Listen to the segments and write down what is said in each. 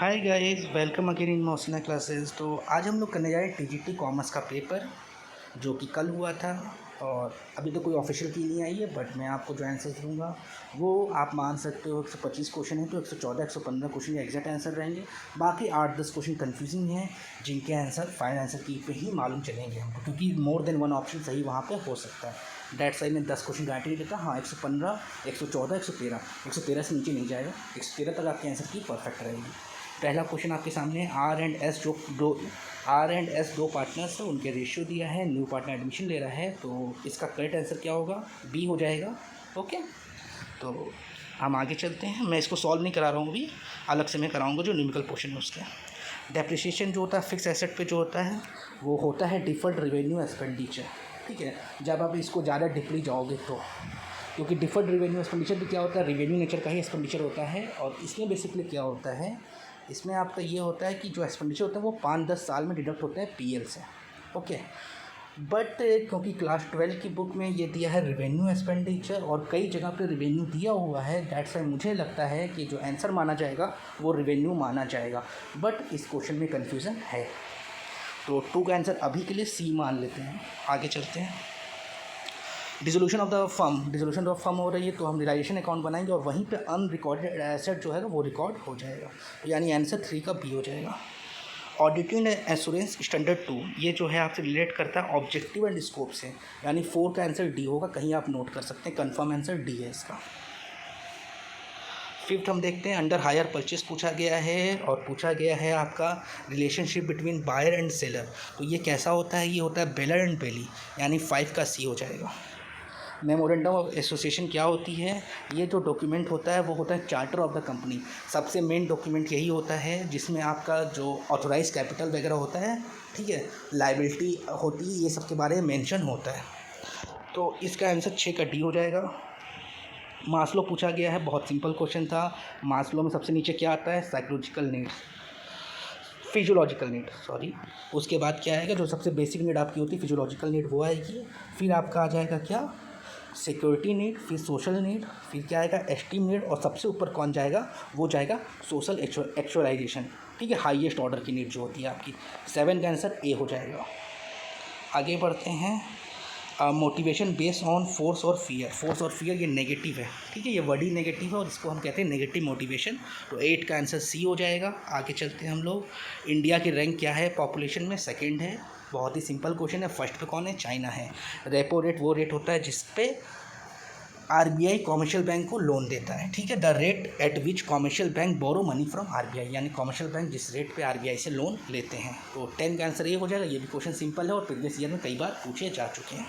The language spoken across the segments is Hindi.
Hi guys, welcome again in मौसना क्लासेस। तो आज हम लोग करने जा रहे हैं टीजीटी कॉमर्स का पेपर जो कि कल हुआ था और अभी तो कोई ऑफिशियल की नहीं आई है, बट मैं आपको जो आंसर दूंगा वो आप मान सकते हो। 125 क्वेश्चन है तो 114 115 क्वेश्चन के एग्जैक्ट आंसर रहेंगे। बाकी 8-10 क्वेश्चन कन्फ्यूजिंग हैं जिनके आंसर फाइनल आंसर की पे ही मालूम चलेंगे हमको, क्योंकि मोर देन वन ऑप्शन सही वहाँ पर हो सकता है। डेट साइड में 10 क्वेश्चन गारंटी देता। हाँ, 115 114 113 से नीचे नहीं जाएगा। 113 तक आपके आंसर की परफेक्ट रहेगी। पहला क्वेश्चन आपके सामने आर एंड एस दो पार्टनर्स है, उनके रेशियो दिया है, न्यू पार्टनर एडमिशन ले रहा है, तो इसका करेक्ट आंसर क्या होगा? बी हो जाएगा। ओके, तो हम आगे चलते हैं। मैं इसको सॉल्व नहीं करा रहा हूँ अभी, अलग से मैं कराऊंगा जो न्यूमेरिकल पोर्शन है उसका। डेप्रिसिएशन जो होता है फिक्स एसेट पे जो होता है वो होता है डिफर्ड रिवेन्यू एक्सपेंडिचर। ठीक है, जब आप इसको ज़्यादा डीपली जाओगे तो, क्योंकि डिफर्ड रिवेन्यू एक्सपेंडिचर भी क्या होता है, रिवेन्यू नेचर का ही एक्सपेंडिचर होता है। और इसमें बेसिकली क्या होता है, इसमें आपका ये होता है कि जो एक्सपेंडिचर होता है वो 5-10 साल में डिडक्ट होते हैं पीएल से। ओके, बट क्योंकि क्लास 12 की बुक में ये दिया है रिवेन्यू एक्सपेंडिचर और कई जगह पे रिवेन्यू दिया हुआ है, दैट्स वाई मुझे लगता है कि जो आंसर माना जाएगा वो रिवेन्यू माना जाएगा। बट इस क्वेश्चन में कन्फ्यूज़न है, तो 2 का आंसर अभी के लिए सी मान लेते हैं। आगे चलते हैं। डिसोल्यूशन ऑफ फर्म हो रही है तो हम रियलाइजेशन अकाउंट बनाएंगे और वहीं पे अनरिकॉर्डेड एसेट जो है वो रिकॉर्ड हो जाएगा, यानी आंसर 3 का बी हो जाएगा। ऑडिटिंग एश्योरेंस स्टैंडर्ड 2 ये जो है आपसे रिलेट करता है ऑब्जेक्टिव एंड स्कोप से, यानी 4 का आंसर डी होगा। कहीं आप नोट कर सकते हैं, कंफर्म आंसर डी है इसका। फिफ्थ हम देखते हैं, अंडर हायर परचेस पूछा गया है और पूछा गया है आपका relationship between buyer and seller. तो ये कैसा होता है? ये होता है बेलर एंड बेली, यानी 5 का सी हो जाएगा। मेमोरेंडम ऑफ एसोसिएशन क्या होती है? ये जो डॉक्यूमेंट होता है वो होता है चार्टर ऑफ द कंपनी। सबसे मेन डॉक्यूमेंट यही होता है जिसमें आपका जो ऑथोराइज कैपिटल वगैरह होता है, ठीक है, लाइबिलिटी होती है, ये सब के बारे में मेंशन होता है। तो इसका आंसर 6 का डी हो जाएगा। मास्लो पूछा गया है, बहुत सिंपल क्वेश्चन था। मास्लो में सबसे नीचे क्या आता है? Psychological needs, physiological need, sorry. उसके बाद क्या आएगा? जो सबसे बेसिक नीड आपकी होती है फिजियोलॉजिकल नीड, वो आएगी। फिर आपका आ जाएगा क्या? सिक्योरिटी नीड, फिर सोशल नीड, फिर क्या आएगा? एस्टीम नीड, और सबसे ऊपर कौन जाएगा? वो जाएगा सोशल एक्चुअलाइजेशन। ठीक है, हाईएस्ट ऑर्डर की नीड जो होती है आपकी। 7 का आंसर ए हो जाएगा। आगे बढ़ते हैं। मोटिवेशन बेस्ड ऑन फोर्स और फियर। फोर्स और फियर ये नेगेटिव है, ठीक है, ये वर्ड ही नेगेटिव है और इसको हम कहते हैं नेगेटिव मोटिवेशन। तो 8 का आंसर सी हो जाएगा। आगे चलते हैं हम लोग। इंडिया की रैंक क्या है पॉपुलेशन में? सेकंड है। बहुत ही सिंपल क्वेश्चन है। फर्स्ट पे कौन है? चाइना है। रेपो रेट वो रेट होता है जिस पे आरबीआई कॉमर्शियल बैंक को लोन देता है, ठीक है। The rate at which commercial bank borrow money from RBI, यानी कॉमर्शियल बैंक जिस रेट पे आरबीआई से लोन लेते हैं। तो 10 का आंसर ये हो जाएगा। ये भी क्वेश्चन सिंपल है और प्रीवियस ईयर में कई बार पूछे जा चुके हैं।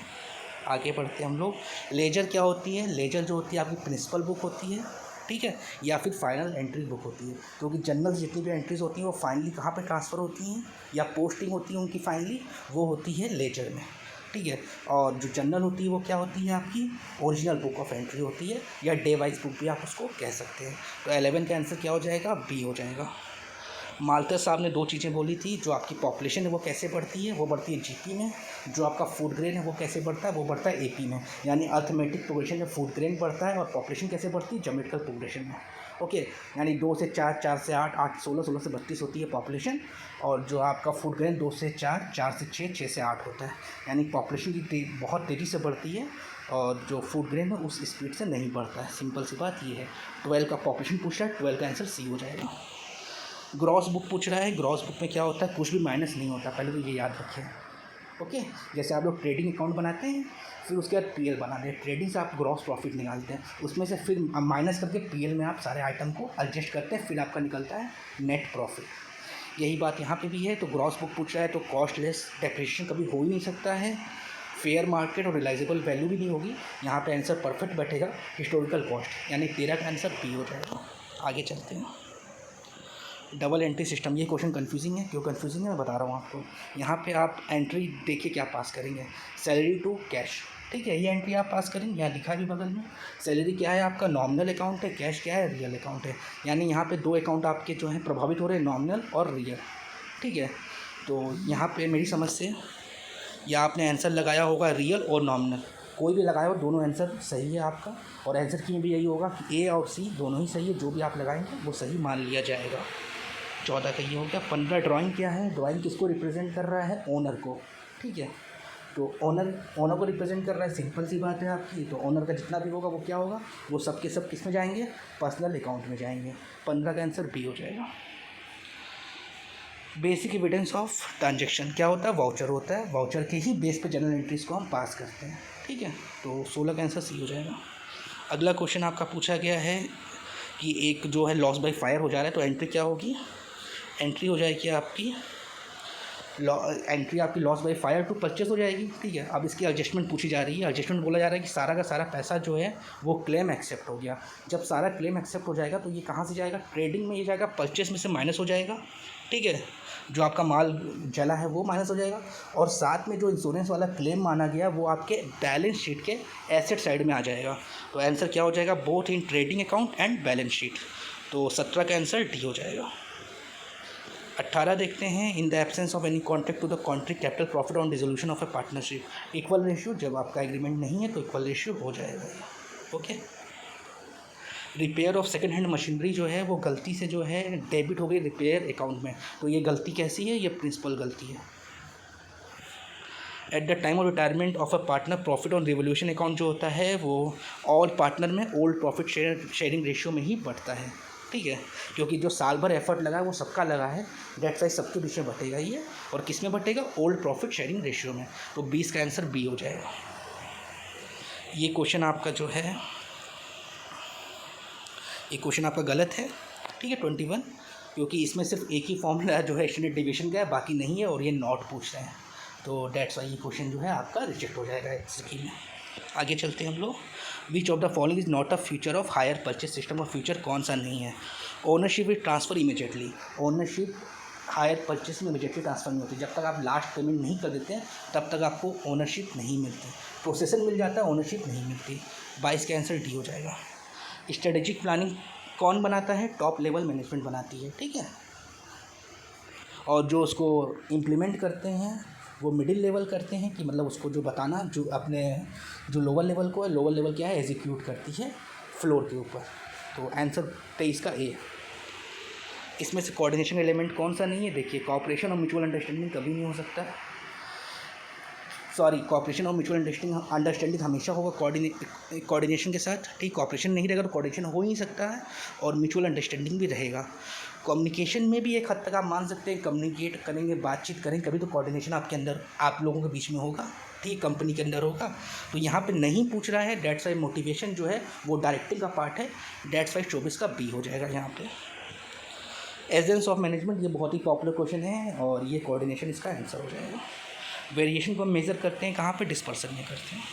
आगे बढ़ते हैं हम लोग। लेजर क्या होती है? लेजर जो होती है आपकी प्रिंसिपल बुक होती है, ठीक है, या फिर फाइनल एंट्री बुक होती है, क्योंकि जनरल जितनी भी एंट्रीज होती हैं वो फाइनली कहाँ पे ट्रांसफ़र होती हैं या पोस्टिंग होती है उनकी फाइनली, वो होती है लेजर में, ठीक है। और जो जनरल होती है वो क्या होती है? आपकी ओरिजिनल बुक ऑफ एंट्री होती है, या डे वाइज बुक भी आप उसको कह सकते हैं। तो 11 का आंसर क्या हो जाएगा? बी हो जाएगा। माल्टर साहब ने 2 चीज़ें बोली थी। जो आपकी पॉपुलेशन है वो कैसे बढ़ती है? वो बढ़ती है जीपी में। जो आपका फूड ग्रेन है वो कैसे बढ़ता है? वो बढ़ता है एपी में। यानी अर्थमेटिक प्रोग्रेशन में फूड ग्रेन बढ़ता है और पॉपुलेशन कैसे बढ़ती है? ज्योमेट्रिकल प्रोग्रेशन में। ओके, यानी 2 से 4, 4 से 8, 8 16, 16 से 32 होती है पॉपुलेशन। और जो आपका फूड ग्रेन 2 से 4, 4 से 6, 6 से 8 होता है। यानी पॉपुलेशन की बहुत तेज़ी से बढ़ती है और जो फूड ग्रेन है उस स्पीड से नहीं बढ़ता है। सिंपल सी बात ये है। 12 का पॉपुलेशन पूछ रहा है, 12 का आंसर सी हो जाएगा। ग्रॉस बुक पूछ रहा है। ग्रॉस बुक में क्या होता है? कुछ भी माइनस नहीं होता, पहले तो ये याद रखें। ओके, जैसे आप लोग ट्रेडिंग अकाउंट बनाते हैं, फिर उसके बाद पीएल बनाते हैं। ट्रेडिंग से आप ग्रॉस प्रॉफिट निकालते हैं, उसमें से फिर माइनस करके पीएल में आप सारे आइटम को एडजस्ट करते हैं, फिर आपका निकलता है नेट प्रॉफिट। यही बात यहाँ पे भी है। तो ग्रॉस बुक पूछ रहा है तो कॉस्ट लेस डेप्रिसिएशन कभी हो ही नहीं सकता है। फेयर मार्केट और रिलाइजेबल वैल्यू भी नहीं होगी। यहाँ पे आंसर परफेक्ट बैठेगा, हिस्टोरिकल कॉस्ट, यानी 13 का आंसर बी हो जाएगा। आगे चलते हैं। डबल एंट्री सिस्टम, ये क्वेश्चन कन्फ्यूजिंग है। क्यों कन्फ्यूजिंग है मैं बता रहा हूँ आपको। यहाँ पे आप एंट्री देखिए क्या पास करेंगे? सैलरी टू कैश, ठीक है, ये एंट्री आप पास करेंगे। यहाँ लिखा भी बगल में। सैलरी क्या है आपका? नॉमिनल अकाउंट है। कैश क्या है? रियल अकाउंट है। यानी यहाँ पे 2 अकाउंट आपके जो हैं प्रभावित हो रहे हैं, नॉमिनल और रियल, ठीक है। तो यहाँ पे मेरी समझ से या आपने आंसर लगाया होगा रियल और नॉमिनल, कोई भी लगाया हो, दोनों आंसर सही है आपका। और आंसर की में भी यही होगा कि ए और सी दोनों ही सही है, जो भी आप लगाएंगे वो सही मान लिया जाएगा। 14 का ये हो गया। 15 ड्राइंग क्या है, ड्राइंग किसको रिप्रेजेंट कर रहा है, ओनर को, ठीक है। तो ओनर को रिप्रेजेंट कर रहा है, सिंपल सी बात है आपकी। तो ओनर का जितना भी होगा वो क्या होगा, वो सब के सब किस में जाएंगे, पर्सनल अकाउंट में जाएंगे। 15 का आंसर बी हो जाएगा। बेसिक एविडेंस ऑफ ट्रांजेक्शन क्या होता है, वाउचर होता है। वाउचर के ही बेस पे जनरल एंट्रीज को हम पास करते हैं, ठीक है। तो 16 का आंसर सी हो जाएगा। अगला क्वेश्चन आपका पूछा गया है कि एक जो है लॉस बाय फायर हो जा रहा है, तो एंट्री क्या होगी, एंट्री हो जाएगी आपकी एंट्री आपकी loss by fire to purchase हो जाएगी, ठीक है। अब इसकी एडजस्टमेंट पूछी जा रही है। एडजस्टमेंट बोला जा रहा है कि सारा का सारा पैसा जो है वो क्लेम एक्सेप्ट हो गया। जब सारा क्लेम एक्सेप्ट हो जाएगा तो ये कहाँ से जाएगा, ट्रेडिंग में ये जाएगा, परचेस में से माइनस हो जाएगा, ठीक है। जो आपका माल जला है वो माइनस हो जाएगा, और साथ में जो इंश्योरेंस वाला क्लेम माना गया वो आपके बैलेंस शीट के एसेट साइड में आ जाएगा। तो आंसर क्या हो जाएगा, both in trading account and balance sheet. तो 17 का आंसर डी हो जाएगा। 18 देखते हैं, in the absence of any contract to the contrary capital profit on dissolution of a partnership equal ratio. जब आपका एग्रीमेंट नहीं है तो इक्वल रेशियो हो जाएगा, okay. Repair of second hand machinery जो है वो गलती से जो है डेबिट हो गई रिपेयर अकाउंट में। तो ये गलती कैसी है, ये प्रिंसिपल गलती है। At the time of retirement of a partner profit on revolution account जो होता है वो ऑल पार्टनर में ओल्ड प्रॉफिट शेयरिंग रेशियो में ही बढ़ता है, ठीक है। क्योंकि जो साल भर एफर्ट लगा है वो सबका लगा है, डेट साइज सबके बीच में बटेगा ये, और किस में बटेगा, ओल्ड प्रॉफिट शेयरिंग रेशियो में। तो 20 का आंसर बी हो जाएगा। ये क्वेश्चन आपका जो है, ये क्वेश्चन आपका गलत है, ठीक है, 21, क्योंकि इसमें सिर्फ एक ही फॉर्मूला जो है स्टैंडर्ड डेविएशन का है, बाकी नहीं है, और ये नॉट पूछ रहे हैं। तो डेट्स वाई ये क्वेश्चन जो है आपका रिजेक्ट हो जाएगा एक्चुअली में। आगे चलते हैं हम लोग। Which of the following is not a future of hire purchase system. और फ्यूचर कौन सा नहीं है, ownership is transfer immediately. Ownership hire purchase में इमीडिएटली ट्रांसफ़र नहीं होती। जब तक आप लास्ट पेमेंट नहीं कर देते हैं तब तक आपको ओनरशिप नहीं मिलती। प्रोसेसन मिल जाता है, ओनरशिप नहीं मिलती। 22 का आंसर डी हो जाएगा। स्ट्रेटेजिक प्लानिंग कौन बनाता है, टॉप लेवल मैनेजमेंट बनाती है, ठीक है। और जो उसको इम्प्लीमेंट करते हैं वो मिडिल लेवल करते हैं, कि मतलब उसको जो बताना, जो अपने जो लोअर लेवल को है, लोअर लेवल क्या है, एग्जीक्यूट करती है फ्लोर के ऊपर। तो आंसर 23 का ए। इसमें से कोऑर्डिनेशन एलिमेंट कौन सा नहीं है, देखिए कोऑपरेशन और म्यूचुअल अंडरस्टैंडिंग कभी नहीं हो सकता। सॉरी, कोऑपरेशन और म्यूचुअल अंडरस्टैंडिंग हमेशा होगा कोऑर्डिनेशन के साथ, ठीक। कोऑपरेशन नहीं रहेगा तो कोऑर्डिनेशन हो ही नहीं सकता है, और म्यूचुअल अंडरस्टैंडिंग भी रहेगा। कम्युनिकेशन में भी एक हद तक आप मान सकते हैं, कम्युनिकेट करेंगे, बातचीत करेंगे, कभी तो कोऑर्डिनेशन आपके अंदर, आप लोगों के बीच में होगा, ठीक, कंपनी के अंदर होगा। तो यहाँ पे नहीं पूछ रहा है, डेट्स वाई मोटिवेशन जो है वो डायरेक्टिंग का पार्ट है। डेट्स वाई 24 का बी हो जाएगा यहाँ पे। एजेंस ऑफ मैनेजमेंट, ये बहुत ही पॉपुलर क्वेश्चन है, और ये कोऑर्डिनेशन इसका आंसर हो जाएगा। वेरिएशन को हम मेज़र करते हैं कहाँ पे, डिस्पर्सन में करते हैं।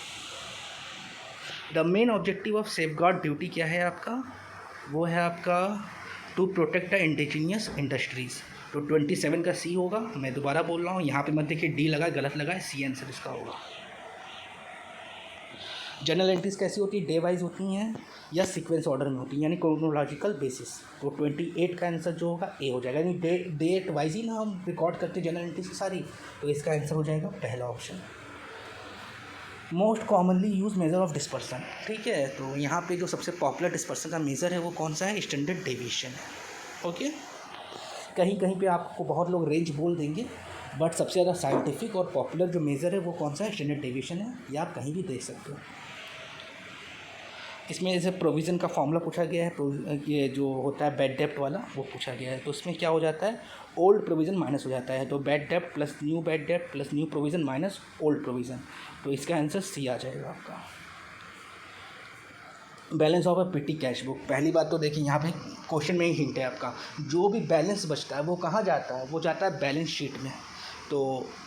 The main objective of safeguard duty क्या है आपका, वो है आपका to protect the indigenous industries. तो 27 का सी होगा। मैं दोबारा बोल रहा हूँ, यहाँ पे मत देखिए डी लगा, गलत लगा है, सी आंसर इसका होगा। जनरल एंट्रीज कैसी होती है, डे वाइज होती हैं या सीक्वेंस ऑर्डर में होती हैं, यानी क्रोनोलॉजिकल बेसिस। तो 28 का आंसर जो होगा ए हो जाएगा, यानी डेट वाइज ही ना हम रिकॉर्ड करते हैं जनरल एंट्रीज की सारी। तो इसका आंसर हो जाएगा पहला option. Most commonly use measure of dispersion, ठीक है। तो यहाँ पे जो सबसे पॉपुलर डिस्पर्सन का मेज़र है वो कौन सा है, स्टैंडर्ड डेविएशन है, ओके। कहीं कहीं पे आपको बहुत लोग रेंज बोल देंगे, बट सबसे ज़्यादा साइंटिफिक और पॉपुलर जो मेज़र है वो कौन सा है, स्टैंडर्ड डेविएशन है। ये आप कहीं भी देख सकते हो। इसमें जैसे प्रोविज़न का फॉर्मूला पूछा गया है, ये जो होता है बैड डेप्ट वाला वो पूछा गया है। तो इसमें क्या हो जाता है, ओल्ड प्रोविज़न माइनस हो जाता है। तो बैड डेप्ट प्लस न्यू बैड डेप्ट plus new provision minus old provision. तो इसका आंसर सी आ जाएगा आपका। Balance of a pity cash book, पहली बात तो देखिए यहाँ पे क्वेश्चन में ही हिंट है आपका, जो भी बैलेंस बचता है वो कहाँ जाता है, वो जाता है बैलेंस शीट में। तो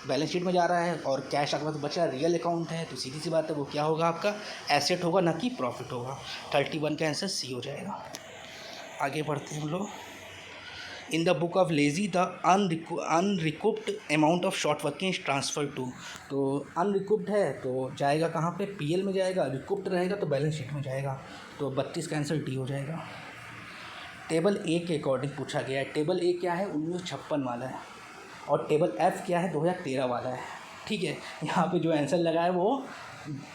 बैलेंस शीट में जा रहा है, और कैश आपके पास बचा रियल अकाउंट है, तो सीधी सी बात है वो क्या होगा, आपका एसेट होगा, ना कि प्रॉफिट होगा। 31 का आंसर सी हो जाएगा। आगे बढ़ते हैं हम लोग। In the book of lessee the unrecouped amount of short working is transfer to. तो अनरिकूप्ड है तो जाएगा कहाँ पे, पीएल में जाएगा। रिकूप्ड रहेगा तो बैलेंस शीट में जाएगा। तो 32 का आंसर डी हो जाएगा। टेबल ए के अकॉर्डिंग पूछा गया है। टेबल ए क्या है, 1956 वाला है, और टेबल एफ क्या है, 2013 वाला है, ठीक है। यहाँ पे जो आंसर लगा है वो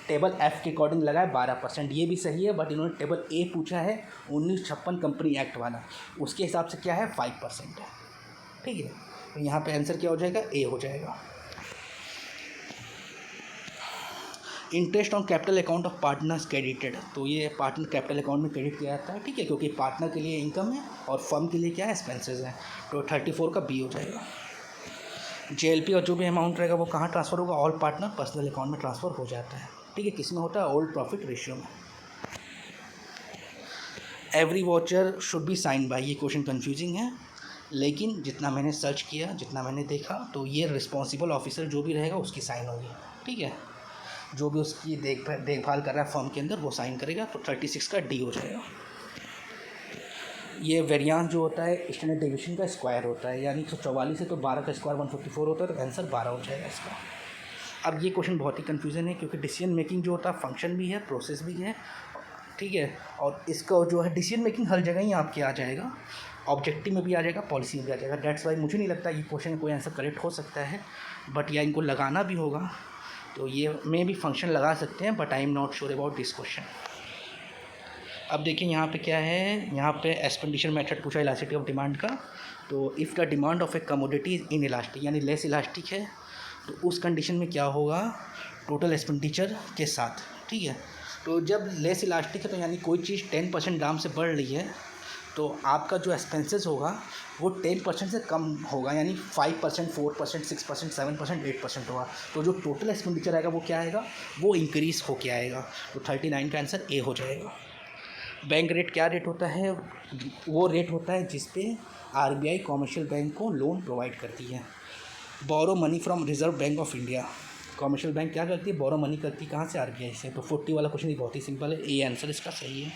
टेबल एफ के अकॉर्डिंग लगा है 12%, ये भी सही है, बट इन्होंने टेबल ए पूछा है 1956 कंपनी एक्ट वाला, उसके हिसाब से क्या है 5% है, ठीक है, तो यहाँ पे आंसर क्या हो जाएगा, ए हो जाएगा। Interest on capital account of partners credited, तो ये पार्टनर कैपिटल अकाउंट में क्रेडिट किया जाता है, ठीक है, क्योंकि पार्टनर के लिए इनकम है और फर्म के लिए क्या है, एक्सपेंसेस है। तो 34 का बी हो जाएगा। JLP और जो भी अमाउंट रहेगा वो कहाँ ट्रांसफ़र होगा, ऑल पार्टनर पर्सनल अकाउंट में ट्रांसफ़र हो जाता है, ठीक है। किस में होता है, ओल्ड प्रॉफिट रेशियो में। Every voucher should be sign by, ये क्वेश्चन कन्फ्यूजिंग है, लेकिन जितना मैंने सर्च किया, जितना मैंने देखा, तो ये रिस्पॉन्सिबल ऑफिसर जो भी रहेगा उसकी साइन होगी, ठीक है। जो भी उसकी देखभाल कर रहा है फर्म के अंदर वो साइन करेगा। तो 36 का डी हो जाएगा। ये वेरिएंस जो होता है स्टैंडर्ड डेविएशन का स्क्वायर होता है, यानी 144 है तो 12 का स्क्वायर 154 होता है, तो आंसर 12 हो जाएगा इसका। अब ये क्वेश्चन बहुत ही कन्फ्यूजन है, क्योंकि डिसीजन मेकिंग जो होता है फंक्शन भी है, प्रोसेस भी है, ठीक है। और इसका जो है डिसीजन मेकिंग हर जगह ही आपके आ जाएगा, ऑब्जेक्टिव में भी आ जाएगा, पॉलिसी में भी आ जाएगा। डेट्स वाई मुझे नहीं लगता ये क्वेश्चन कोई आंसर करेक्ट हो सकता है, बट या इनको लगाना भी होगा, तो ये में भी फंक्शन लगा सकते हैं, but I am not sure about this question. अब देखिए यहाँ पे क्या है, यहाँ पे एक्सपेंडिचर मेथड पूछा इलास्टिसिटी ऑफ डिमांड का। तो if the demand of A commodity is in elastic, यानी लेस इलास्टिक है, तो उस कंडीशन में क्या होगा, टोटल एक्सपेंडिचर के साथ, ठीक है। तो जब लेस इलास्टिक है तो यानी कोई चीज़ 10% दाम से बढ़ रही है, तो आपका जो एक्सपेंसेस होगा वो 10% से कम होगा, यानी 5%, 4%, 6%, 7%, 8% होगा। तो जो टोटल एक्सपेंडिचर आएगा वो क्या आएगा, वो इंक्रीज़ होके आएगा। तो 39 का आंसर ए हो जाएगा। बैंक रेट क्या रेट होता है, वो रेट होता है जिस पे RBI कॉमर्शियल बैंक को लोन प्रोवाइड करती है। Borrow money from reserve bank of India, commercial bank क्या करती है, बोरो मनी करती है कहाँ से, RBI से। तो 40 वाला क्वेश्चन बहुत ही सिंपल है, ए आंसर इसका सही है।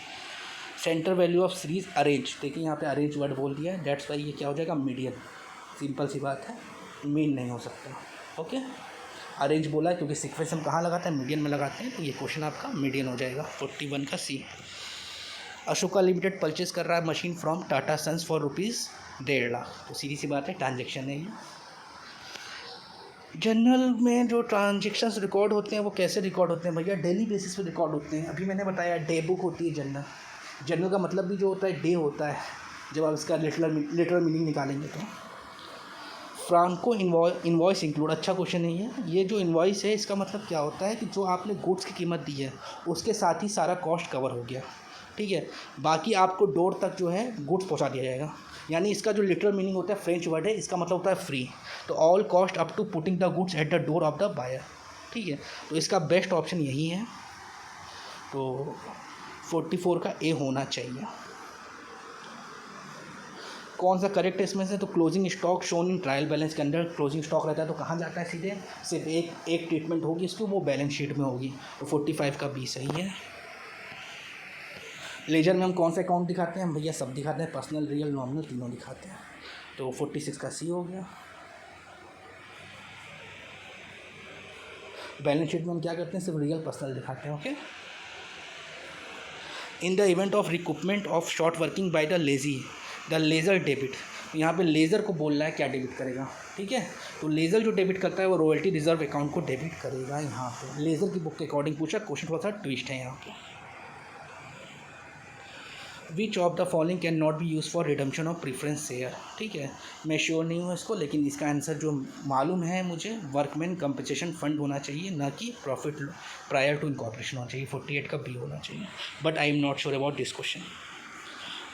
Centre value of series arrange, देखिए यहाँ पे अरेंज वर्ड बोल दिया है, डेट्स वाई ये क्या हो जाएगा, मीडियन। सिंपल सी बात है, मीन नहीं हो सकता, ओके। अरेंज बोला है क्योंकि सीक्वेंस हम कहाँ लगाते हैं, मीडियन में लगाते हैं, तो ये क्वेश्चन आपका मीडियन हो जाएगा। 41 का सी। अशोका लिमिटेड परचेज कर रहा है machine from Tata sons for ₹1.5 lakh, तो सीधी सी बात है ट्रांजेक्शन है ये। जर्नल में जो ट्रांजेक्शन्स रिकॉर्ड होते हैं वो कैसे रिकॉर्ड होते हैं भैया, डेली बेसिस पे रिकॉर्ड होते हैं। अभी मैंने बताया डे बुक होती है जर्नल। जर्नल का मतलब भी जो होता है डे होता है, जब आप इसका लिटरल मीनिंग निकालेंगे तो। फ्रांको इन्वॉइस इंक्लूड, अच्छा क्वेश्चन है ये जो इन्वॉइस है इसका मतलब क्या होता है कि जो आपने गुड्स की कीमत दी है उसके साथ ही सारा कॉस्ट कवर हो गया, ठीक है। बाकी आपको डोर तक जो है गुड्स पहुंचा दिया जाएगा, यानी इसका जो लिटरल मीनिंग होता है फ्रेंच वर्ड है, इसका मतलब होता है फ्री। तो all cost up to putting the goods at the door of the buyer, ठीक है। तो इसका बेस्ट ऑप्शन यही है, तो 44 का ए होना चाहिए। कौन सा करेक्ट है इसमें से, तो closing stock shown in trial balance के अंदर क्लोजिंग स्टॉक रहता है, तो कहाँ जाता है सीधे, सिर्फ एक ट्रीटमेंट होगी इसकी, वो बैलेंस शीट में होगी। तो 45 का बी सही है। लेजर में हम कौन सा अकाउंट दिखाते हैं, हम भैया सब दिखाते हैं, पर्सनल, रियल, नॉमिनल तीनों दिखाते हैं। तो 46 का सी हो गया। बैलेंस शीट में हम क्या करते हैं, सिर्फ रियल पर्सनल दिखाते हैं, okay. In the event of recoupment of short working by the lessor debit, यहाँ पे लेज़र को बोल रहा है क्या डेबिट करेगा, ठीक है। तो लेज़र जो डेबिट करता है वो रॉयल्टी रिजर्व अकाउंट को डेबिट करेगा। यहाँ पे लेज़र की बुक के अकॉर्डिंग पूछा, क्वेश्चन थोड़ा सा ट्विस्ट है यहाँ पे। Which of the following can not be use for redemption of preference share, ठीक है। मैं श्योर नहीं हूँ इसको, लेकिन इसका आंसर जो मालूम है मुझे, वर्कमैन कंपनसेशन फंड होना चाहिए, ना कि प्रॉफिट प्रायर टू इनकॉर्पोरेशन होना चाहिए। 48 का बी होना चाहिए, but I am not sure about this question.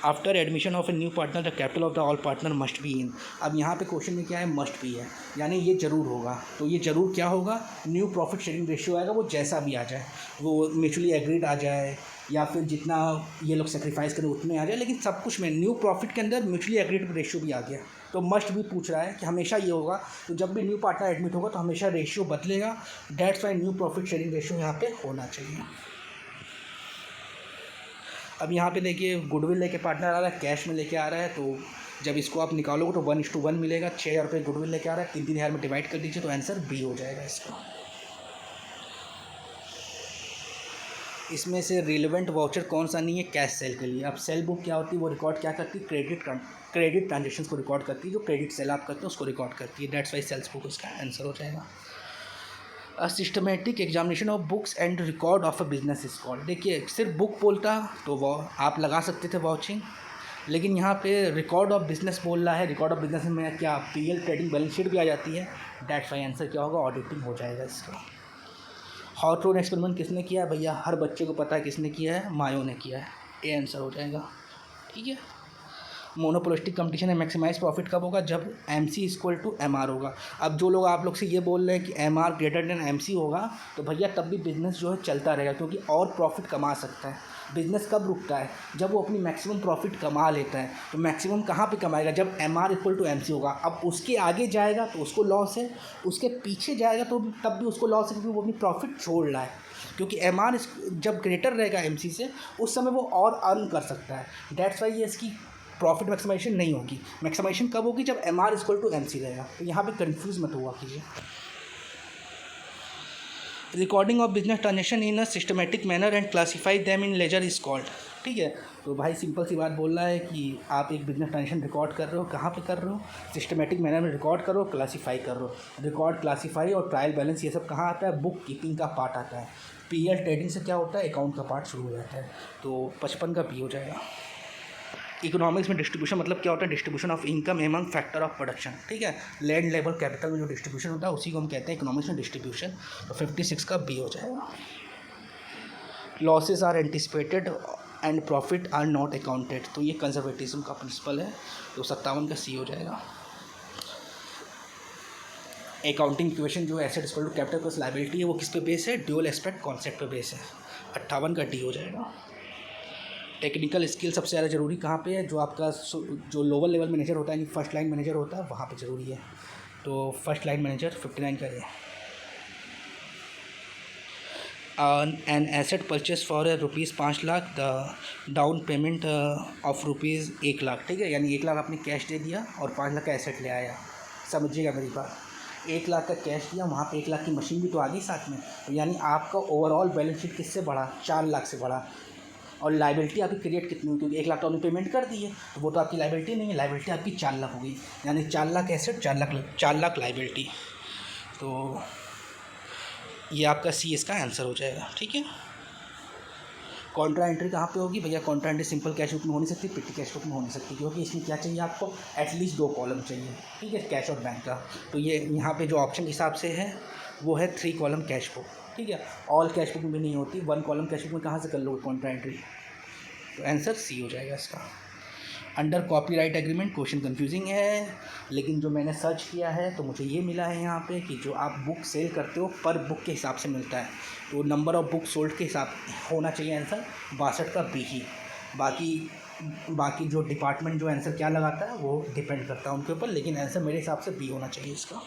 After admission of a new partner the capital of the all partner must be in, अब यहाँ पे क्वेश्चन में क्या है, मस्ट बी है, यानी ये ज़रूर होगा। तो ये ज़रूर क्या होगा, न्यू प्रॉफिट शेयरिंग रेशियो आएगा, वो जैसा भी आ जाए, वो म्यूचुअली एग्रीड आ जाए या फिर जितना ये लोग सेक्रीफाइस करें उतने आ जाए, लेकिन सब कुछ में न्यू प्रॉफिट के अंदर म्यूचुअली एग्रीड रेशियो भी आ गया। तो मस्ट भी पूछ रहा है कि हमेशा ये होगा, तो जब भी न्यू पार्टनर एडमिट होगा तो हमेशा रेशियो बदलेगा, that's why new profit sharing ratio यहाँ पे होना चाहिए। अब यहाँ पे देखिए गुडविल लेके पार्टनर आ रहा है, कैश में लेके आ रहा है, तो जब इसको आप निकालोगे तो 1:1 मिलेगा। 6,000 रुपये गुडविल लेके आ रहा है, 3-3 हज़ार में डिवाइड कर दीजिए, तो आंसर बी हो जाएगा इसका। इसमें से रिलेवेंट वाउचर कौन सा नहीं है, कैश सेल के लिए। अब सेल बुक क्या होती है, वो रिकॉर्ड क्या करती है, क्रेडिट ट्रांजेक्शन को रिकॉर्ड करती है, जो क्रेडिट सेल आप करते हैं उसको रिकॉर्ड करती है, डेट्स वाई सेल्स बुक उसका आंसर हो जाएगा। A systematic examination of books and record of a business is called, देखिए सिर्फ बुक बोलता तो वो आप लगा सकते थे वाउचिंग, लेकिन यहाँ पे रिकॉर्ड ऑफ बिजनेस बोल रहा है, रिकॉर्ड ऑफ बिजनेस में क्या पीएल ट्रेडिंग बैलेंस शीट भी आ जाती है, डेट्स वाई आंसर क्या होगा, ऑडिटिंग हो जाएगा इसका। हॉटरोन एक्सपेरिमेंट किसने किया है भैया, हर बच्चे को पता है किसने किया है, मायो ने किया है, ये आंसर हो जाएगा। ठीक है, मोनोपोलिस्टिक कंपटीशन है, मैक्सिमाइज प्रॉफिट कब होगा, जब MC इक्वल टू MR होगा। अब जो लोग आप लोग से ये बोल रहे हैं कि MR ग्रेटर देन MC होगा, तो भैया तब भी बिजनेस जो है चलता रहेगा, क्योंकि और प्रॉफिट कमा सकता है। बिजनेस कब रुकता है, जब वो अपनी मैक्सिमम प्रॉफिट कमा लेता है। तो मैक्सिमम कहाँ पे कमाएगा, जब MR इक्वल टू MC होगा। अब उसके आगे जाएगा तो उसको लॉस है, उसके पीछे जाएगा तो तब भी उसको लॉस है, क्योंकि वो अपनी प्रॉफिट छोड़ रहा है। क्योंकि MR जब ग्रेटर रहेगा MC से, उस समय वो और अर्न कर सकता है। डेट्स वाई ये इसकी प्रॉफिट मैक्सिमाइजेशन नहीं होगी। मैक्सिमाइजेशन कब होगी, जब MR इक्वल टू MC रहेगा। तो यहाँ पे कंफ्यूज मत हुआ कीजिए। Recording of business transaction in a systematic manner and classify them in ledger is called. ठीक है, तो भाई सिंपल सी बात बोल रहा है कि आप एक बिजनेस ट्रांजेक्शन रिकॉर्ड कर रहे हो, कहाँ पे कर रहे हो, सिस्टमेटिक मैनर में रिकॉर्ड कर रहे हो, क्लासीफाई कर रहे हो। रिकॉर्ड, क्लासीफाई और ट्रायल बैलेंस ये सब कहाँ आता है, बुक कीपिंग का पार्ट आता है। PL ट्रेडिंग से क्या होता है, अकाउंट का पार्ट शुरू हो जाता है। तो 55 का B हो जाएगा। इकोनॉमिक्स में डिस्ट्रीब्यूशन मतलब क्या होता है, distribution of income among factor of production. ठीक है, लैंड, लेबर, कैपिटल में जो डिस्ट्रीब्यूशन होता है उसी को हम कहते हैं इकोनॉमिक्स में डिस्ट्रीब्यूशन। तो 56 का B हो जाएगा। Losses are anticipated and profit are not accounted, तो ये कंजर्वेटिज्म का प्रिंसिपल है। तो 57 का C हो जाएगा। अकाउंटिंग इक्वेशन जो asset equal to capital plus liability है, वो किस पे बेस है, ड्यूअल एस्पेक्ट कॉन्सेप्ट पे बेस है। 58 का D हो जाएगा। टेक्निकल स्किल सबसे ज़्यादा ज़रूरी कहाँ पे है, जो आपका जो लोअर लेवल मैनेजर होता है, फर्स्ट लाइन मैनेजर होता है, वहाँ पे ज़रूरी है। तो फर्स्ट लाइन मैनेजर 59 का है। An asset purchase for ₹5 lakh, the down payment of ₹1 lakh. ठीक है, यानी 1 लाख आपने कैश दे दिया और 5 लाख का एसेट ले आया। समझिएगा मेरी बात, 1 लाख का कैश दिया, वहाँ पे 1 लाख की मशीन भी तो आ गई साथ में। तो यानी आपका ओवरऑल बैलेंस शीट किससे बढ़ा, 4 लाख से बढ़ा। और लाइबिलिटी आपकी क्रिएट कितनी हुई, क्योंकि 1 लाख तो आपने पेमेंट कर दी है, तो वो तो आपकी लाइबिलिटी नहीं है, लाइबिलिटी आपकी 4 लाख हो गई। यानी 4 लाख एसेट, 4 लाख लाइबिलिटी। तो ये आपका C इसका आंसर हो जाएगा। ठीक है, कॉन्ट्रा एंट्री कहाँ पे होगी भैया, Contra entry simple cash book में हो नहीं सकती, पिट्टी कैश बुक में हो नहीं सकती, क्योंकि इसमें क्या चाहिए आपको, एटलीस्ट 2 कॉलम चाहिए। ठीक है, कैश और बैंक का। तो ये यहाँ पे जो ऑप्शन के हिसाब से है वो है 3 कॉलम कैश बुक। ठीक है, ऑल कैश बुक में नहीं होती, 1 कॉलम कैश बुक में कहाँ से कर लोगे कॉन्ट्रा एंट्री। तो आंसर C हो जाएगा इसका। Under copyright agreement question confusing है, लेकिन जो मैंने सर्च किया है तो मुझे ये मिला है यहाँ पे कि जो आप बुक सेल करते हो पर बुक के हिसाब से मिलता है, तो नंबर ऑफ बुक सोल्ड के हिसाब होना चाहिए आंसर। 62 का B ही। बाकी जो डिपार्टमेंट जो आंसर क्या लगाता है वो डिपेंड करता है उनके ऊपर, लेकिन आंसर मेरे हिसाब से B होना चाहिए इसका।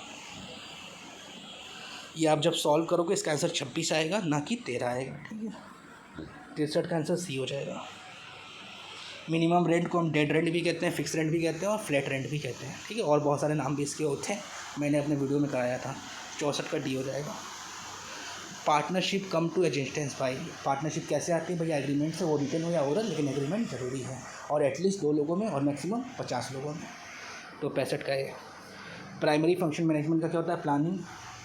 ये आप जब सॉल्व करोगे इसका आंसर 26 आएगा, ना कि 13 आएगा। ठीक है, 63 का आंसर C हो जाएगा। मिनिमम रेंट को हम डेड रेंट भी कहते हैं, फिक्स रेंट भी कहते हैं और फ्लैट रेंट भी कहते हैं। ठीक है, और बहुत सारे नाम भी इसके होते हैं, मैंने अपने वीडियो में कराया था। 64 का D हो जाएगा। Partnership come to existence by, partnership कैसे आती है भैया, एग्रीमेंट से, वो रिटर्न हो या ओरल, लेकिन एग्रीमेंट ज़रूरी है और एटलीस्ट 2 लोगों में और मैक्सिमम 50 लोगों में। तो 65 का है। प्राइमरी फंक्शन मैनेजमेंट का क्या होता है, प्लानिंग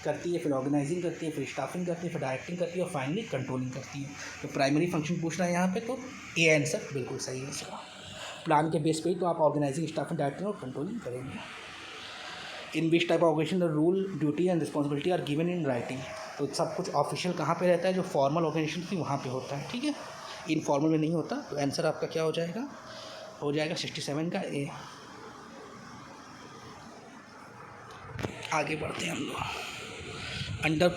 करती है, फिर ऑर्गेनाइजिंग करती है, फिर स्टाफिंग करती है, फिर डायरेक्टिंग करती है और फाइनली कंट्रोलिंग करती है। तो प्राइमरी फंक्शन पूछ रहा है यहाँ पे, तो ये आंसर बिल्कुल सही है इसका। प्लान के बेस पे ही तो आप ऑर्गेनाइजिंग, स्टाफिंग, डायरेक्टिंग और कंट्रोलिंग करेंगे। In which type of organisation the rule, duty and responsibility are given in writing. तो सब कुछ ऑफिशियल कहाँ पे रहता है, जो फॉर्मल ऑर्गेनाइजेशन थी वहाँ पे होता है। ठीक है, इनफॉर्मल में नहीं होता। तो आंसर आपका क्या हो जाएगा, 67 का A। आगे बढ़ते हैं हम लोग। Under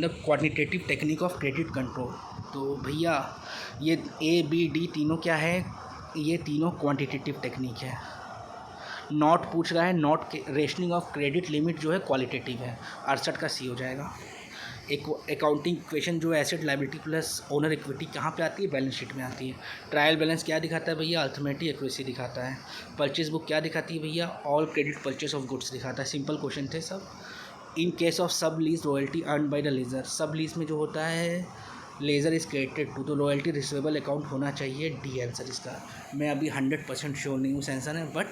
quantitative technique of credit control. तो भैया ये A B D तीनों क्या है, ये तीनों क्वांटिटेटिव टेक्निक है। नॉट पूछ रहा है, not rationing of credit limit जो है क्वालिटेटिव है। 68 का C हो जाएगा। एक अकाउंटिंग इक्वेशन जो asset liability plus owner equity कहाँ पे आती है, बैलेंस शीट में आती है। ट्रायल बैलेंस क्या दिखाता है भैया, अल्टरनेटिव एक्यूरेसी दिखाता है। परचेज बुक क्या दिखाती है भैया, all credit purchase of goods दिखाता है। सिंपल क्वेश्चन थे सब। In case of sub lease royalty earn by the lessor, sub lease में जो होता है लेज़र इज़ क्रेडिटेड टू, तो रॉयल्टी रिसीवेबल अकाउंट होना चाहिए। D आंसर इसका। मैं अभी 100% श्योर नहीं हूँ आंसर है, बट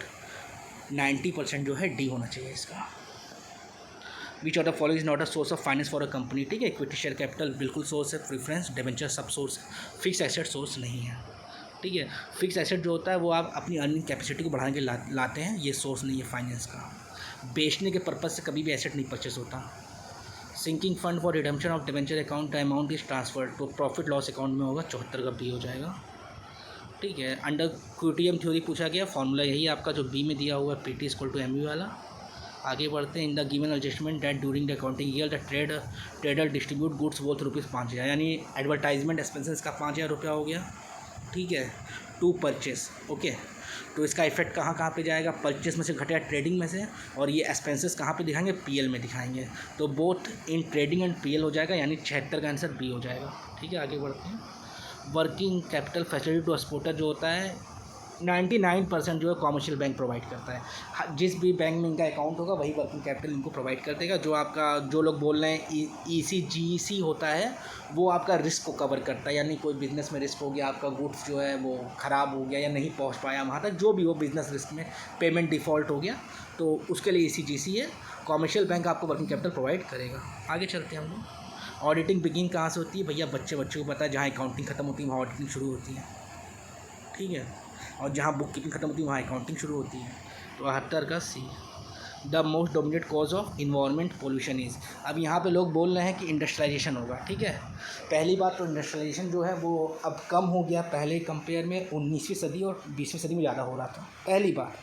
90% जो है D होना चाहिए इसका। Which of the following is not a source of finance for a company. ठीक है, इक्विटी शेयर कैपिटल बिल्कुल सोर्स है, प्रेफरेंस डिबेंचर सब सोर्स है, फिक्स एसेट सोर्स नहीं है। ठीक है। फिक्स एसेट जो होता है वो आप अपनी अर्निंग कैपेसिटी को बढ़ाने के लाते हैं, ये सोर्स नहीं है फाइनेंस का। बेचने के पर्पज़ से कभी भी एसेट नहीं परचेस होता। Sinking fund for redemption of debenture account amount is transfer to profit loss account में होगा, 74 का बी हो जाएगा। ठीक है। अंडर क्यूटीएम थ्योरी पूछा गया, फॉर्मूला यही आपका जो बी में दिया हुआ है, PT = MU वाला। आगे बढ़ते हैं। In the given adjustment that during the accounting year the trader distribute goods worth ₹5,000, यानी एडवर्टाइजमेंट एक्सपेंसेस का 5,000 रुपया हो गया। ठीक है, टू परचेस। ओके, तो इसका इफेक्ट कहाँ कहाँ पे जाएगा? परचेस में से घटेगा ट्रेडिंग में से, और ये एक्सपेंसेस कहाँ पे दिखाएंगे? PL में दिखाएंगे। तो both in trading and PL हो जाएगा, यानी 76 का आंसर बी हो जाएगा। ठीक है, आगे बढ़ते हैं। Working capital facility to exporter जो होता है 99% जो है कॉमर्शियल बैंक प्रोवाइड करता है। जिस भी बैंक में इनका अकाउंट होगा वही वर्किंग कैपिटल इनको प्रोवाइड कर देगा। जो आपका जो लोग बोल रहे हैं ECGC होता है वो आपका रिस्क को कवर करता है, यानी कोई बिज़नेस में रिस्क हो गया, आपका गुड्स जो है वो ख़राब हो गया या नहीं पहुंच पाया वहाँ तक, जो भी हो बिज़नेस रिस्क में, पेमेंट डिफ़ॉल्ट हो गया, तो उसके लिए ECGC है। कॉमर्शियल बैंक आपको वर्किंग कैपिटल प्रोवाइड करेगा। आगे चलते हैं हम लोग। ऑडिटिंग बिगिन कहाँ से होती है? भैया बच्चों को पता है, जहाँ अकाउंटिंग खत्म होती है वहाँ ऑडिटिंग शुरू होती है। ठीक है, और जहाँ बुक कीपिंग खत्म होती है वहाँ अकाउंटिंग शुरू होती है। तो 78 का C. The most dominate cause of environment pollution is, अब यहाँ पे लोग बोल रहे हैं कि इंडस्ट्रियलाइजेशन होगा। ठीक है, पहली बात तो इंडस्ट्रियलाइजेशन जो है वो अब कम हो गया, पहले कंपेयर में 19वीं सदी और 20वीं सदी में ज़्यादा हो रहा था, पहली बात।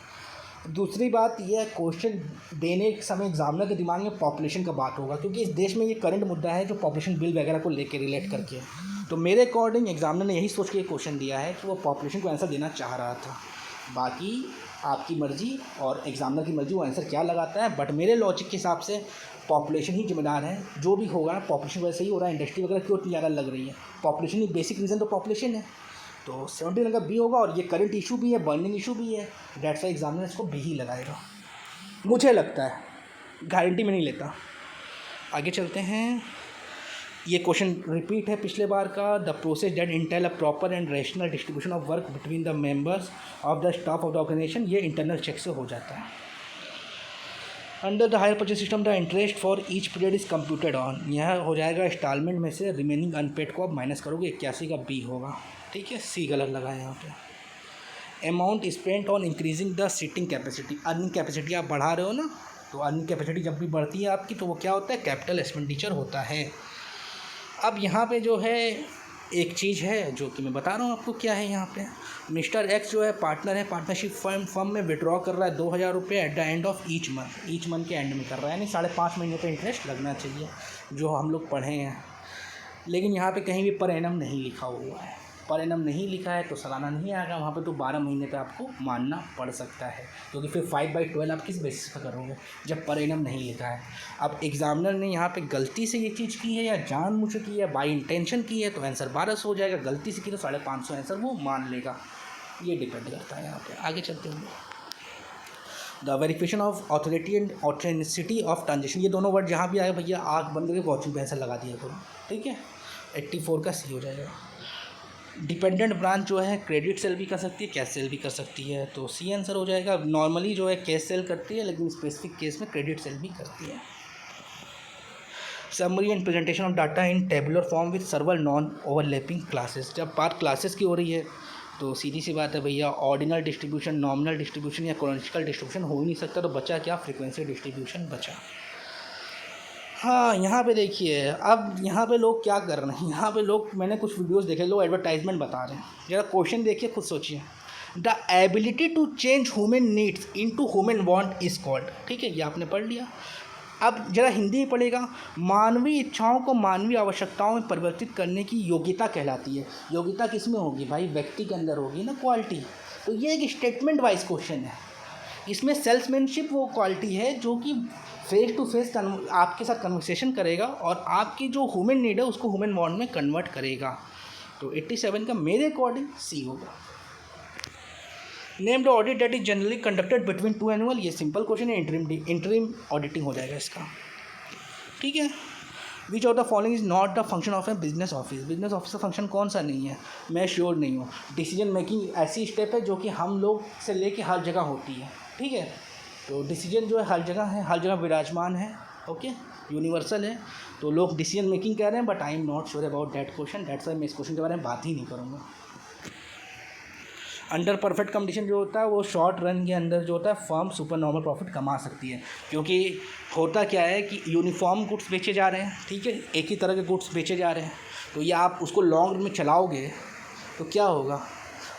दूसरी बात यह है, क्वेश्चन देने के समय एग्जामिनर के दिमाग में पॉपुलेशन का बात होगा, क्योंकि इस देश में ये करंट मुद्दा है जो पॉपुलेशन बिल वगैरह को लेके रिलेट करके। तो मेरे अकॉर्डिंग एग्जामिनर ने यही सोच के क्वेश्चन दिया है कि वो पॉपुलेशन को आंसर देना चाह रहा था। बाकी आपकी मर्ज़ी और एग्जामिनर की मर्ज़ी वो आंसर क्या लगाता है, बट मेरे लॉजिक के हिसाब से पॉपुलेशन ही जिम्मेदार है। जो भी होगा ना, पॉपुलेशन वैसे ही हो रहा है, इंडस्ट्री वगैरह क्यों इतनी ज़्यादा लग रही है? पॉपुलेशन ही बेसिक रीज़न तो पॉपुलेशन है। तो 70 का बी होगा, और ये करंट इशू भी है, बर्निंग इशू भी है, डेट्स वाई एग्जामिनर इसको बी ही लगाएगा, मुझे लगता है, गारंटी में नहीं लेता। आगे चलते हैं। ये क्वेश्चन रिपीट है पिछले बार का। The process that entail a proper and rational distribution of work between the members of the staff of the organisation, ये इंटरनल चेक से हो जाता है। Under the hire purchase system the interest for each period is computed on, यह हो जाएगा इंस्टॉलमेंट में से रिमेनिंग अनपेड को आप माइनस करोगे, 81 का बी होगा। ठीक है, सी गलत लगा है यहाँ पे। Amount spent on increasing the seating capacity, earning capacity आप बढ़ा रहे हो ना, तो अर्निंग कैपेसिटी जब भी बढ़ती है आपकी तो वो क्या होता है? कैपिटल एक्सपेंडिचर होता है। अब यहाँ पे जो है एक चीज़ है जो कि मैं बता रहा हूँ आपको क्या है। यहाँ पे मिस्टर एक्स जो है पार्टनर है, पार्टनरशिप फर्म में विड्रॉ कर रहा है 2,000 रुपये at the end of each month के एंड में कर रहा है, यानी 5.5 महीने पे इंटरेस्ट लगना चाहिए, जो हम लोग पढ़े हैं। लेकिन यहाँ पे कहीं भी पर एनम नहीं लिखा हुआ है, पर एनम नहीं लिखा है तो सालाना नहीं आएगा वहाँ पे, तो 12 महीने पे आपको मानना पड़ सकता है, क्योंकि फिर 5/12 आप किस बेसिस पर करोगे जब पर एनम नहीं लिखा है। अब एग्जामिनर ने यहाँ पे गलती से ये चीज़ की है या जानबूझ के की है, बाई इंटेंशन की है, तो आंसर 1200 हो जाएगा, गलती से की तो 550 आंसर वो मान लेगा, ये डिपेंड करता है यहाँ पर। आगे चलते हैं। The verification of authority and authenticity of transaction, ये दोनों वर्ड जहाँ भी आए भैया आँख बंद करके वॉचिंग पे आंसर लगा दिया करो। ठीक है, 84 का सी हो जाएगा। डिपेंडेंट ब्रांच जो है क्रेडिट सेल भी कर सकती है, कैश सेल भी कर सकती है, तो सी आंसर हो जाएगा। नॉर्मली जो है कैश सेल करती है, लेकिन स्पेसिफिक केस में क्रेडिट सेल भी करती है। Summary and presentation of data in tabular form with सर्वल non overlapping classes, जब बात क्लासेस की हो रही है तो सीधी सी बात है भैया, ऑर्डिनल डिस्ट्रीब्यूशन, नॉमिनल डिस्ट्रीब्यूशन या क्रोनोलॉजिकल डिस्ट्रीब्यूशन हो ही नहीं सकता, तो बचा क्या? फ्रीक्वेंसी डिस्ट्रीब्यूशन बचा। हाँ, यहाँ पे देखिए, अब यहाँ पे लोग क्या कर रहे हैं, यहाँ पे लोग, मैंने कुछ वीडियोस देखे, लोग एडवर्टाइजमेंट बता रहे हैं। जरा क्वेश्चन देखिए, खुद सोचिए। The ability to change human needs into human want is called. ठीक है, ये आपने पढ़ लिया। अब जरा हिंदी में पढ़ेगा। मानवीय इच्छाओं को मानवीय आवश्यकताओं में परिवर्तित करने की योग्यता कहलाती है। योग्यता किस में होगी भाई? व्यक्ति के अंदर होगी ना, क्वालिटी। तो ये एक स्टेटमेंट वाइज क्वेश्चन है। इसमें सेल्समैनशिप वो क्वालिटी है जो कि फेस टू फेस आपके साथ कन्वर्सेशन करेगा और आपकी जो ह्यूमन नीड है उसको ह्यूमन वांट में कन्वर्ट करेगा। तो 87 का मेरे अकॉर्डिंग सी होगा। Name the audit that is generally conducted between two annual, ये सिंपल क्वेश्चन है, इंटरिम ऑडिटिंग हो जाएगा इसका। ठीक है। Which of the following is not the function of A business office, business office का फंक्शन कौन सा नहीं है? मैं श्योर नहीं हूँ। डिसीजन मेकिंग ऐसी स्टेप है जो कि हम लोग से लेके हर जगह होती है। ठीक है, तो डिसीजन जो है हर जगह है, हर जगह विराजमान है। ओके, यूनिवर्सल है। तो लोग डिसीजन मेकिंग कह रहे हैं, but I am not sure about that question, that's why मैं इस क्वेश्चन के बारे में बात ही नहीं करूँगा। अंडर परफेक्ट कंडीशन जो होता है वो शॉर्ट रन के अंदर जो होता है फर्म सुपर नॉर्मल प्रॉफिट कमा सकती है, क्योंकि होता क्या है कि यूनिफॉर्म गुड्स बेचे जा रहे हैं, ठीक है, एक ही तरह के गुड्स बेचे जा रहे हैं। तो ये आप उसको लॉन्ग रन में चलाओगे तो क्या होगा,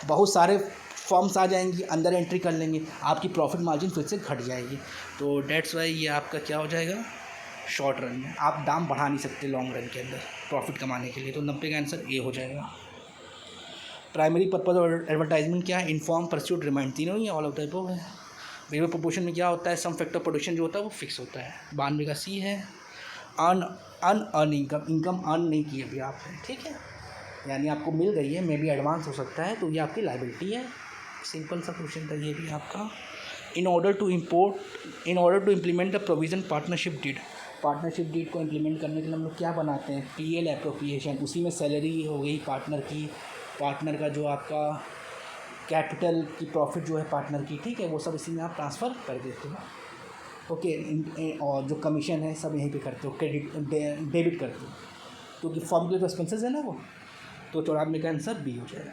बहुत सारे फर्म्स आ जाएंगी, अंदर एंट्री कर लेंगे, आपकी प्रॉफिट मार्जिन फिर से घट जाएगी। तो डेट्स वाई ये आपका क्या हो जाएगा, शॉर्ट रन में आप दाम बढ़ा नहीं सकते लॉन्ग रन के अंदर प्रॉफिट कमाने के लिए। तो 90 का आंसर ए हो जाएगा। प्राइमरी पर्पज ऑफ एडवर्टाइजमेंट क्या है, इन्फॉर्म, परस्यूट, रिमाइंड, तीनों ही ऑल ऑफ द अबव है। वेरिएबल प्रोपोर्शन में क्या होता है, सम फैक्टर प्रोडक्शन जो होता है वो फिक्स होता है। 92 का सी है। अन इनकम, इनकम अर्न नहीं की अभी आपने, ठीक है, यानी आपको मिल गई है, मे बी एडवांस हो सकता है, तो ये आपकी लाइबिलिटी है। सिंपल सा क्वेश्चन था ये भी आपका। In order to implement the provision partnership deed, partnership deed को इम्प्लीमेंट करने के लिए हम लोग क्या बनाते हैं, पीएल एप्रोप्रिएशन, उसी में सैलरी हो गई पार्टनर की, पार्टनर का जो आपका कैपिटल की प्रॉफिट जो है पार्टनर की, ठीक है, वो सब इसी में आप ट्रांसफ़र कर देते हो, ओके। और जो कमीशन है सब यहीं पे करते हो, क्रेडिट डेबिट करते हो, क्योंकि फर्म के जो एक्सपेंसेस है ना वो। तो 94 का आंसर बी हो जाएगा।